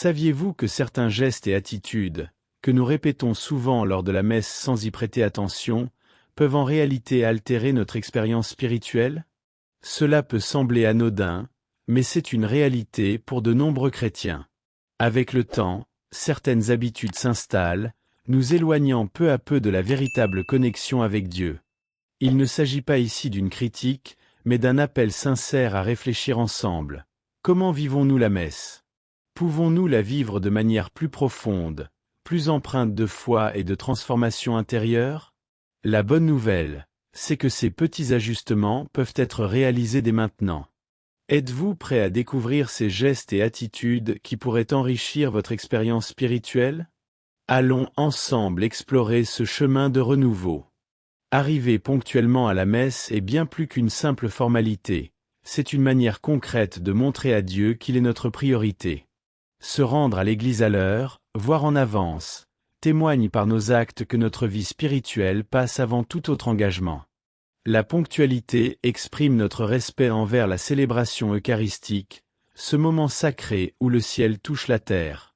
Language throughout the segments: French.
Saviez-vous que certains gestes et attitudes, que nous répétons souvent lors de la messe sans y prêter attention, peuvent en réalité altérer notre expérience spirituelle? Cela peut sembler anodin, mais c'est une réalité pour de nombreux chrétiens. Avec le temps, certaines habitudes s'installent, nous éloignant peu à peu de la véritable connexion avec Dieu. Il ne s'agit pas ici d'une critique, mais d'un appel sincère à réfléchir ensemble. Comment vivons-nous la messe? Pouvons-nous la vivre de manière plus profonde, plus empreinte de foi et de transformation intérieure? La bonne nouvelle, c'est que ces petits ajustements peuvent être réalisés dès maintenant. Êtes-vous prêt à découvrir ces gestes et attitudes qui pourraient enrichir votre expérience spirituelle? Allons ensemble explorer ce chemin de renouveau. Arriver ponctuellement à la messe est bien plus qu'une simple formalité, c'est une manière concrète de montrer à Dieu qu'il est notre priorité. Se rendre à l'église à l'heure, voir en avance, témoigne par nos actes que notre vie spirituelle passe avant tout autre engagement. La ponctualité exprime notre respect envers la célébration eucharistique, ce moment sacré où le ciel touche la terre.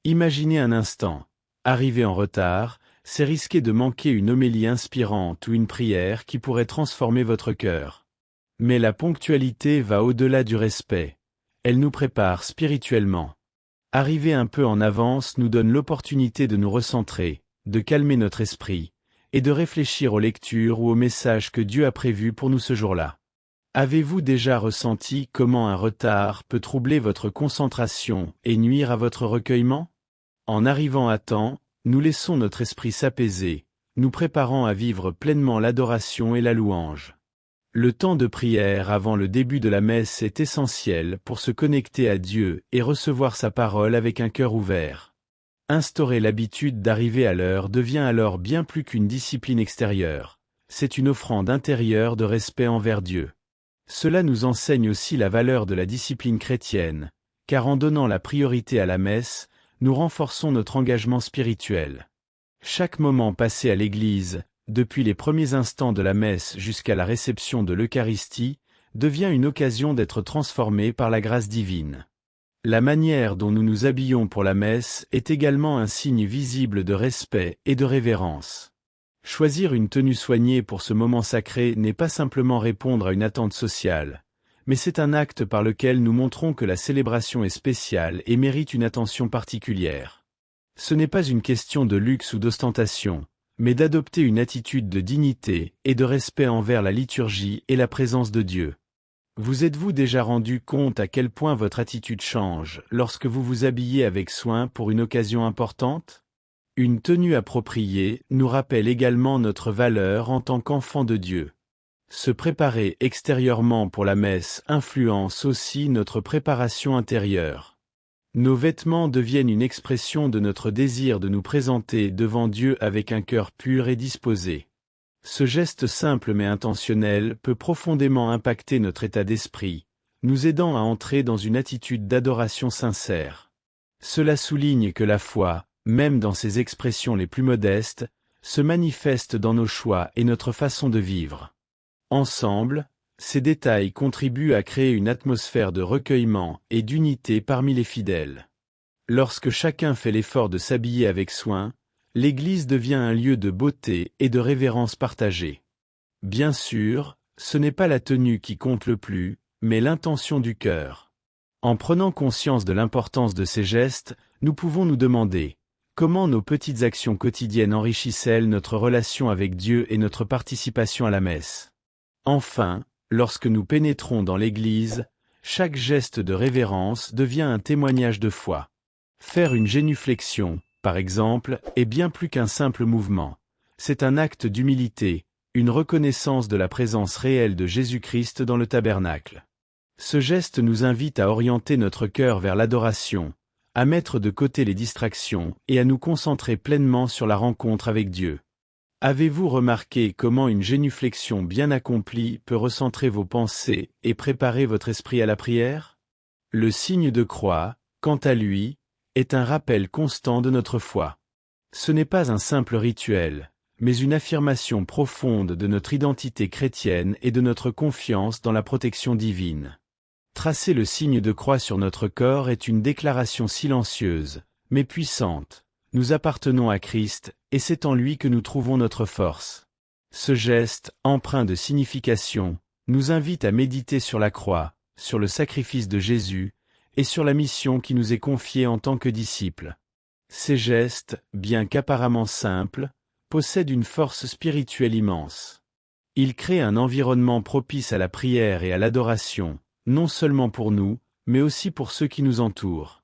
Imaginez un instant, arriver en retard, c'est risquer de manquer une homélie inspirante ou une prière qui pourrait transformer votre cœur. Mais la ponctualité va au-delà du respect. Elle nous prépare spirituellement. Arriver un peu en avance nous donne l'opportunité de nous recentrer, de calmer notre esprit, et de réfléchir aux lectures ou aux messages que Dieu a prévus pour nous ce jour-là. Avez-vous déjà ressenti comment un retard peut troubler votre concentration et nuire à votre recueillement? En arrivant à temps, nous laissons notre esprit s'apaiser, nous préparant à vivre pleinement l'adoration et la louange. Le temps de prière avant le début de la messe est essentiel pour se connecter à Dieu et recevoir sa parole avec un cœur ouvert. Instaurer l'habitude d'arriver à l'heure devient alors bien plus qu'une discipline extérieure, c'est une offrande intérieure de respect envers Dieu. Cela nous enseigne aussi la valeur de la discipline chrétienne, car en donnant la priorité à la messe, nous renforçons notre engagement spirituel. Chaque moment passé à l'église, depuis les premiers instants de la messe jusqu'à la réception de l'Eucharistie, devient une occasion d'être transformé par la grâce divine. La manière dont nous nous habillons pour la messe est également un signe visible de respect et de révérence. Choisir une tenue soignée pour ce moment sacré n'est pas simplement répondre à une attente sociale, mais c'est un acte par lequel nous montrons que la célébration est spéciale et mérite une attention particulière. Ce n'est pas une question de luxe ou d'ostentation, mais d'adopter une attitude de dignité et de respect envers la liturgie et la présence de Dieu. Vous êtes-vous déjà rendu compte à quel point votre attitude change lorsque vous vous habillez avec soin pour une occasion importante? Une tenue appropriée nous rappelle également notre valeur en tant qu'enfant de Dieu. Se préparer extérieurement pour la messe influence aussi notre préparation intérieure. Nos vêtements deviennent une expression de notre désir de nous présenter devant Dieu avec un cœur pur et disposé. Ce geste simple mais intentionnel peut profondément impacter notre état d'esprit, nous aidant à entrer dans une attitude d'adoration sincère. Cela souligne que la foi, même dans ses expressions les plus modestes, se manifeste dans nos choix et notre façon de vivre. Ensemble, ces détails contribuent à créer une atmosphère de recueillement et d'unité parmi les fidèles. Lorsque chacun fait l'effort de s'habiller avec soin, l'Église devient un lieu de beauté et de révérence partagée. Bien sûr, ce n'est pas la tenue qui compte le plus, mais l'intention du cœur. En prenant conscience de l'importance de ces gestes, nous pouvons nous demander comment nos petites actions quotidiennes enrichissent-elles notre relation avec Dieu et notre participation à la messe. Enfin, lorsque nous pénétrons dans l'Église, chaque geste de révérence devient un témoignage de foi. Faire une génuflexion, par exemple, est bien plus qu'un simple mouvement. C'est un acte d'humilité, une reconnaissance de la présence réelle de Jésus-Christ dans le tabernacle. Ce geste nous invite à orienter notre cœur vers l'adoration, à mettre de côté les distractions et à nous concentrer pleinement sur la rencontre avec Dieu. Avez-vous remarqué comment une génuflexion bien accomplie peut recentrer vos pensées et préparer votre esprit à la prière? Le signe de croix, quant à lui, est un rappel constant de notre foi. Ce n'est pas un simple rituel, mais une affirmation profonde de notre identité chrétienne et de notre confiance dans la protection divine. Tracer le signe de croix sur notre corps est une déclaration silencieuse, mais puissante. Nous appartenons à Christ, et c'est en lui que nous trouvons notre force. Ce geste, empreint de signification, nous invite à méditer sur la croix, sur le sacrifice de Jésus, et sur la mission qui nous est confiée en tant que disciples. Ces gestes, bien qu'apparemment simples, possèdent une force spirituelle immense. Ils créent un environnement propice à la prière et à l'adoration, non seulement pour nous, mais aussi pour ceux qui nous entourent.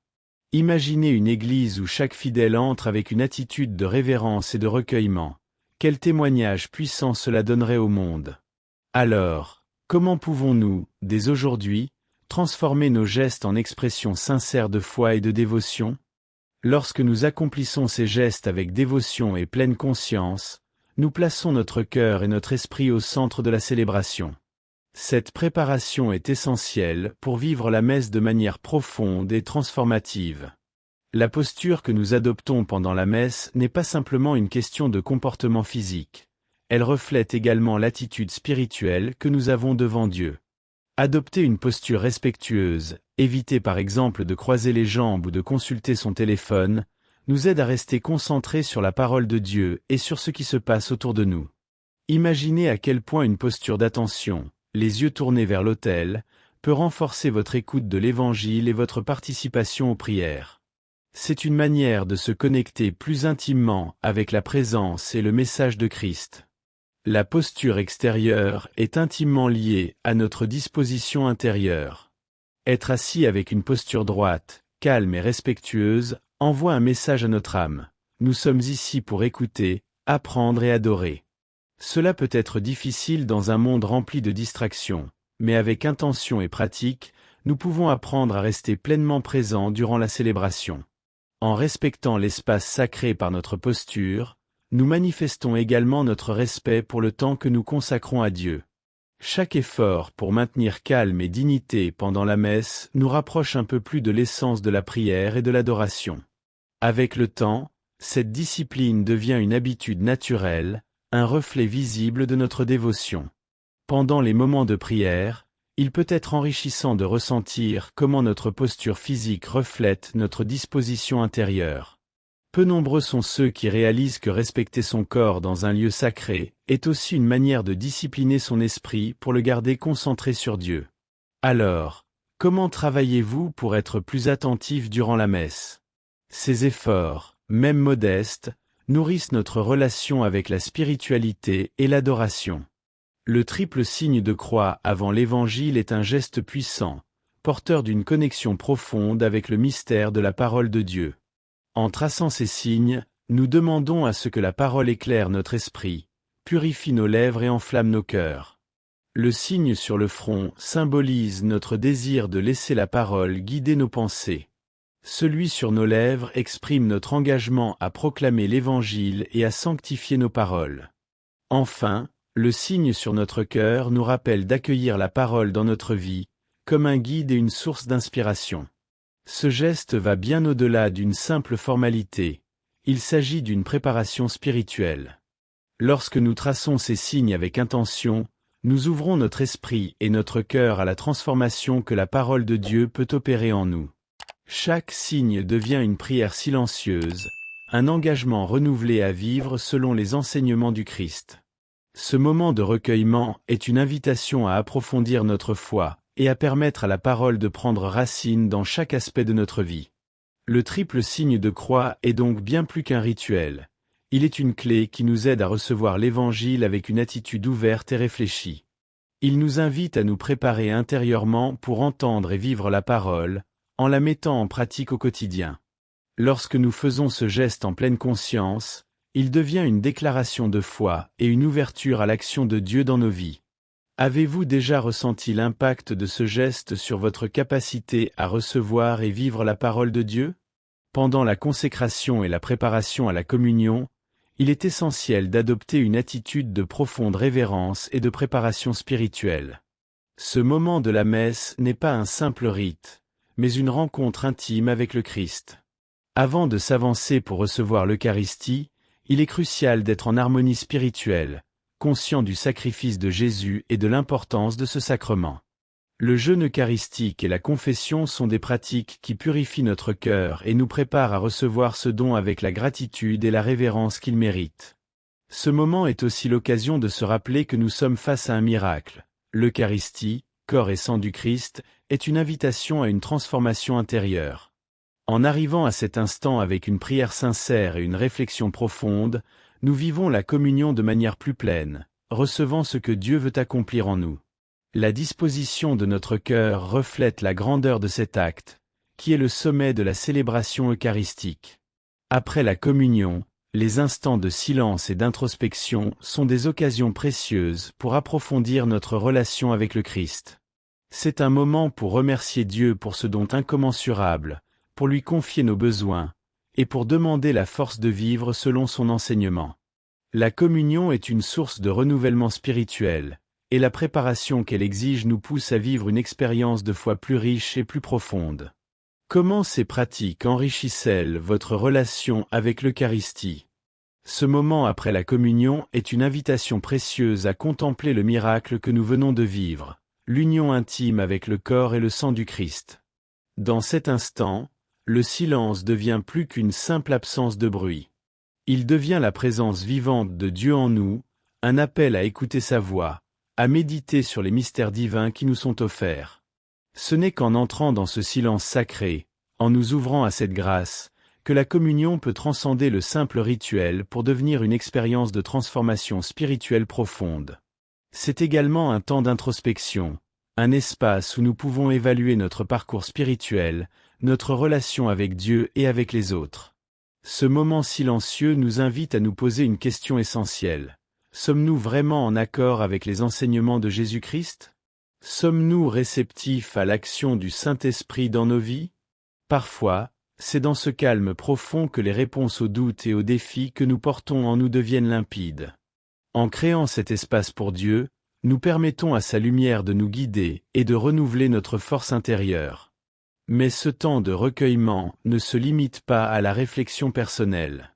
Imaginez une église où chaque fidèle entre avec une attitude de révérence et de recueillement. Quel témoignage puissant cela donnerait au monde. Alors, comment pouvons-nous, dès aujourd'hui, transformer nos gestes en expressions sincères de foi et de dévotion? Lorsque nous accomplissons ces gestes avec dévotion et pleine conscience, nous plaçons notre cœur et notre esprit au centre de la célébration. Cette préparation est essentielle pour vivre la messe de manière profonde et transformative. La posture que nous adoptons pendant la messe n'est pas simplement une question de comportement physique. Elle reflète également l'attitude spirituelle que nous avons devant Dieu. Adopter une posture respectueuse, éviter par exemple de croiser les jambes ou de consulter son téléphone, nous aide à rester concentrés sur la parole de Dieu et sur ce qui se passe autour de nous. Imaginez à quel point une posture d'attention, les yeux tournés vers l'autel, peut renforcer votre écoute de l'Évangile et votre participation aux prières. C'est une manière de se connecter plus intimement avec la présence et le message de Christ. La posture extérieure est intimement liée à notre disposition intérieure. Être assis avec une posture droite, calme et respectueuse, envoie un message à notre âme. Nous sommes ici pour écouter, apprendre et adorer. Cela peut être difficile dans un monde rempli de distractions, mais avec intention et pratique, nous pouvons apprendre à rester pleinement présents durant la célébration. En respectant l'espace sacré par notre posture, nous manifestons également notre respect pour le temps que nous consacrons à Dieu. Chaque effort pour maintenir calme et dignité pendant la messe nous rapproche un peu plus de l'essence de la prière et de l'adoration. Avec le temps, cette discipline devient une habitude naturelle, un reflet visible de notre dévotion. Pendant les moments de prière, il peut être enrichissant de ressentir comment notre posture physique reflète notre disposition intérieure. Peu nombreux sont ceux qui réalisent que respecter son corps dans un lieu sacré est aussi une manière de discipliner son esprit pour le garder concentré sur Dieu. Alors, comment travaillez-vous pour être plus attentif durant la messe? Ces efforts, même modestes, nourrissent notre relation avec la spiritualité et l'adoration. Le triple signe de croix avant l'Évangile est un geste puissant, porteur d'une connexion profonde avec le mystère de la parole de Dieu. En traçant ces signes, nous demandons à ce que la parole éclaire notre esprit, purifie nos lèvres et enflamme nos cœurs. Le signe sur le front symbolise notre désir de laisser la parole guider nos pensées. Celui sur nos lèvres exprime notre engagement à proclamer l'Évangile et à sanctifier nos paroles. Enfin, le signe sur notre cœur nous rappelle d'accueillir la parole dans notre vie, comme un guide et une source d'inspiration. Ce geste va bien au-delà d'une simple formalité, il s'agit d'une préparation spirituelle. Lorsque nous traçons ces signes avec intention, nous ouvrons notre esprit et notre cœur à la transformation que la parole de Dieu peut opérer en nous. Chaque signe devient une prière silencieuse, un engagement renouvelé à vivre selon les enseignements du Christ. Ce moment de recueillement est une invitation à approfondir notre foi et à permettre à la parole de prendre racine dans chaque aspect de notre vie. Le triple signe de croix est donc bien plus qu'un rituel. Il est une clé qui nous aide à recevoir l'Évangile avec une attitude ouverte et réfléchie. Il nous invite à nous préparer intérieurement pour entendre et vivre la parole, en la mettant en pratique au quotidien. Lorsque nous faisons ce geste en pleine conscience, il devient une déclaration de foi et une ouverture à l'action de Dieu dans nos vies. Avez-vous déjà ressenti l'impact de ce geste sur votre capacité à recevoir et vivre la parole de Dieu? Pendant la consécration et la préparation à la communion, il est essentiel d'adopter une attitude de profonde révérence et de préparation spirituelle. Ce moment de la messe n'est pas un simple rite, mais une rencontre intime avec le Christ. Avant de s'avancer pour recevoir l'Eucharistie, il est crucial d'être en harmonie spirituelle, conscient du sacrifice de Jésus et de l'importance de ce sacrement. Le jeûne eucharistique et la confession sont des pratiques qui purifient notre cœur et nous préparent à recevoir ce don avec la gratitude et la révérence qu'il mérite. Ce moment est aussi l'occasion de se rappeler que nous sommes face à un miracle. L'Eucharistie, corps et sang du Christ, est une invitation à une transformation intérieure. En arrivant à cet instant avec une prière sincère et une réflexion profonde, nous vivons la communion de manière plus pleine, recevant ce que Dieu veut accomplir en nous. La disposition de notre cœur reflète la grandeur de cet acte, qui est le sommet de la célébration eucharistique. Après la communion, les instants de silence et d'introspection sont des occasions précieuses pour approfondir notre relation avec le Christ. C'est un moment pour remercier Dieu pour ce don incommensurable, pour lui confier nos besoins, et pour demander la force de vivre selon son enseignement. La communion est une source de renouvellement spirituel, et la préparation qu'elle exige nous pousse à vivre une expérience de foi plus riche et plus profonde. Comment ces pratiques enrichissent-elles votre relation avec l'Eucharistie? Ce moment après la communion est une invitation précieuse à contempler le miracle que nous venons de vivre, l'union intime avec le corps et le sang du Christ. Dans cet instant, le silence devient plus qu'une simple absence de bruit. Il devient la présence vivante de Dieu en nous, un appel à écouter sa voix, à méditer sur les mystères divins qui nous sont offerts. Ce n'est qu'en entrant dans ce silence sacré, en nous ouvrant à cette grâce, que la communion peut transcender le simple rituel pour devenir une expérience de transformation spirituelle profonde. C'est également un temps d'introspection, un espace où nous pouvons évaluer notre parcours spirituel, notre relation avec Dieu et avec les autres. Ce moment silencieux nous invite à nous poser une question essentielle. Sommes-nous vraiment en accord avec les enseignements de Jésus-Christ? Sommes-nous réceptifs à l'action du Saint-Esprit dans nos vies? Parfois, c'est dans ce calme profond que les réponses aux doutes et aux défis que nous portons en nous deviennent limpides. En créant cet espace pour Dieu, nous permettons à sa lumière de nous guider et de renouveler notre force intérieure. Mais ce temps de recueillement ne se limite pas à la réflexion personnelle.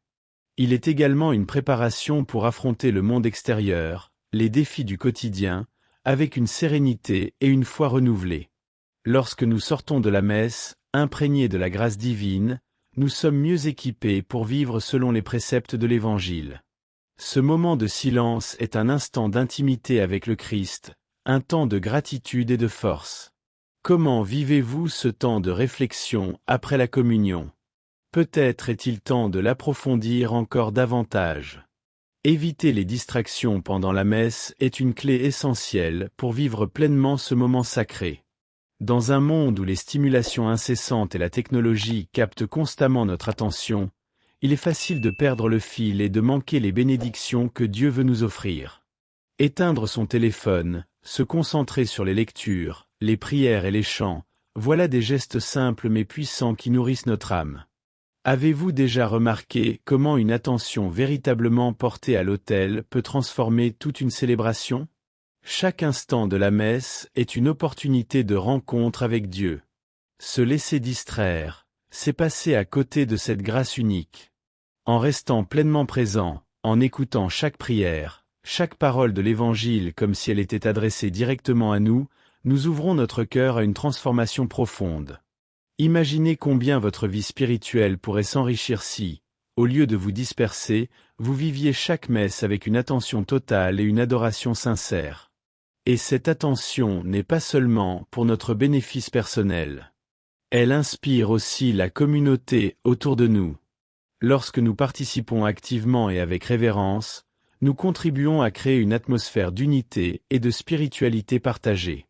Il est également une préparation pour affronter le monde extérieur, les défis du quotidien, avec une sérénité et une foi renouvelée. Lorsque nous sortons de la messe, imprégnés de la grâce divine, nous sommes mieux équipés pour vivre selon les préceptes de l'Évangile. Ce moment de silence est un instant d'intimité avec le Christ, un temps de gratitude et de force. Comment vivez-vous ce temps de réflexion après la communion? Peut-être est-il temps de l'approfondir encore davantage. Éviter les distractions pendant la messe est une clé essentielle pour vivre pleinement ce moment sacré. Dans un monde où les stimulations incessantes et la technologie captent constamment notre attention, il est facile de perdre le fil et de manquer les bénédictions que Dieu veut nous offrir. Éteindre son téléphone, se concentrer sur les lectures, les prières et les chants, voilà des gestes simples mais puissants qui nourrissent notre âme. Avez-vous déjà remarqué comment une attention véritablement portée à l'autel peut transformer toute une célébration? Chaque instant de la messe est une opportunité de rencontre avec Dieu. Se laisser distraire, c'est passer à côté de cette grâce unique. En restant pleinement présent, en écoutant chaque prière, chaque parole de l'Évangile comme si elle était adressée directement à nous, nous ouvrons notre cœur à une transformation profonde. Imaginez combien votre vie spirituelle pourrait s'enrichir si, au lieu de vous disperser, vous viviez chaque messe avec une attention totale et une adoration sincère. Et cette attention n'est pas seulement pour notre bénéfice personnel. Elle inspire aussi la communauté autour de nous. Lorsque nous participons activement et avec révérence, nous contribuons à créer une atmosphère d'unité et de spiritualité partagée.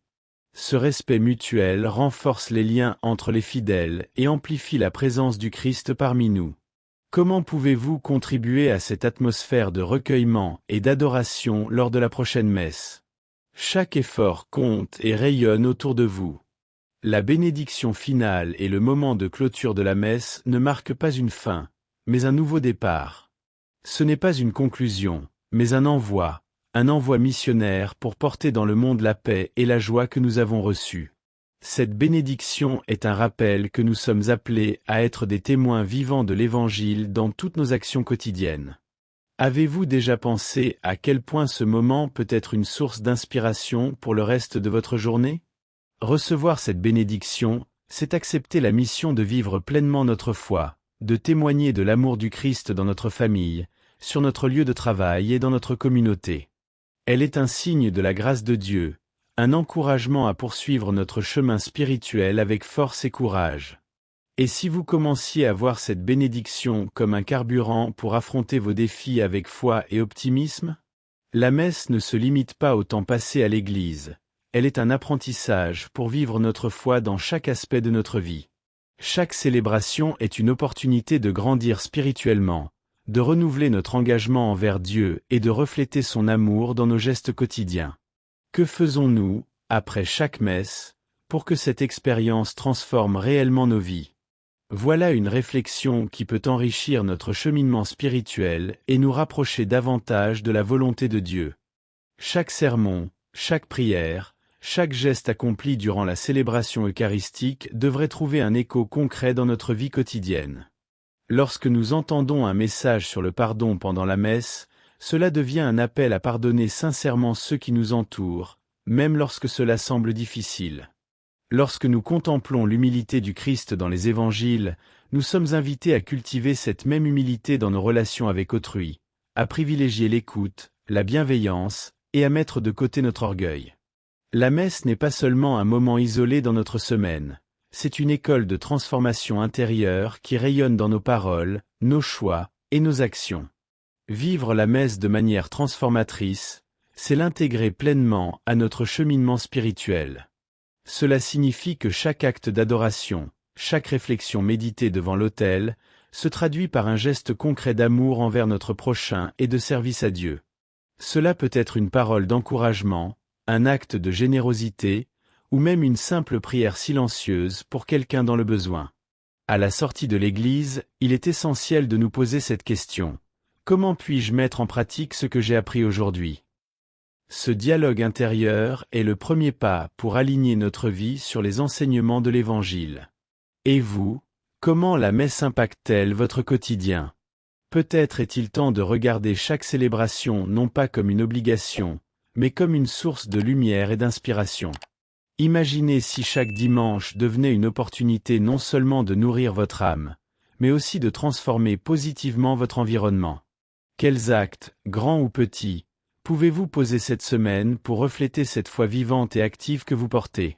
Ce respect mutuel renforce les liens entre les fidèles et amplifie la présence du Christ parmi nous. Comment pouvez-vous contribuer à cette atmosphère de recueillement et d'adoration lors de la prochaine messe? Chaque effort compte et rayonne autour de vous. La bénédiction finale et le moment de clôture de la messe ne marquent pas une fin, mais un nouveau départ. Ce n'est pas une conclusion, mais un envoi missionnaire pour porter dans le monde la paix et la joie que nous avons reçues. Cette bénédiction est un rappel que nous sommes appelés à être des témoins vivants de l'Évangile dans toutes nos actions quotidiennes. Avez-vous déjà pensé à quel point ce moment peut être une source d'inspiration pour le reste de votre journée? Recevoir cette bénédiction, c'est accepter la mission de vivre pleinement notre foi, de témoigner de l'amour du Christ dans notre famille, sur notre lieu de travail et dans notre communauté. Elle est un signe de la grâce de Dieu, un encouragement à poursuivre notre chemin spirituel avec force et courage. Et si vous commenciez à voir cette bénédiction comme un carburant pour affronter vos défis avec foi et optimisme? La messe ne se limite pas au temps passé à l'église, elle est un apprentissage pour vivre notre foi dans chaque aspect de notre vie. Chaque célébration est une opportunité de grandir spirituellement, de renouveler notre engagement envers Dieu et de refléter son amour dans nos gestes quotidiens. Que faisons-nous, après chaque messe, pour que cette expérience transforme réellement nos vies? Voilà une réflexion qui peut enrichir notre cheminement spirituel et nous rapprocher davantage de la volonté de Dieu. Chaque sermon, chaque prière, chaque geste accompli durant la célébration eucharistique devrait trouver un écho concret dans notre vie quotidienne. Lorsque nous entendons un message sur le pardon pendant la messe, cela devient un appel à pardonner sincèrement ceux qui nous entourent, même lorsque cela semble difficile. Lorsque nous contemplons l'humilité du Christ dans les évangiles, nous sommes invités à cultiver cette même humilité dans nos relations avec autrui, à privilégier l'écoute, la bienveillance, et à mettre de côté notre orgueil. La messe n'est pas seulement un moment isolé dans notre semaine, c'est une école de transformation intérieure qui rayonne dans nos paroles, nos choix, et nos actions. Vivre la messe de manière transformatrice, c'est l'intégrer pleinement à notre cheminement spirituel. Cela signifie que chaque acte d'adoration, chaque réflexion méditée devant l'autel, se traduit par un geste concret d'amour envers notre prochain et de service à Dieu. Cela peut être une parole d'encouragement, un acte de générosité, ou même une simple prière silencieuse pour quelqu'un dans le besoin. À la sortie de l'Église, il est essentiel de nous poser cette question. Comment puis-je mettre en pratique ce que j'ai appris aujourd'hui? Ce dialogue intérieur est le premier pas pour aligner notre vie sur les enseignements de l'Évangile. Et vous, comment la messe impacte-t-elle votre quotidien? Peut-être est-il temps de regarder chaque célébration non pas comme une obligation, mais comme une source de lumière et d'inspiration. Imaginez si chaque dimanche devenait une opportunité non seulement de nourrir votre âme, mais aussi de transformer positivement votre environnement. Quels actes, grands ou petits, pouvez-vous poser cette semaine pour refléter cette foi vivante et active que vous portez?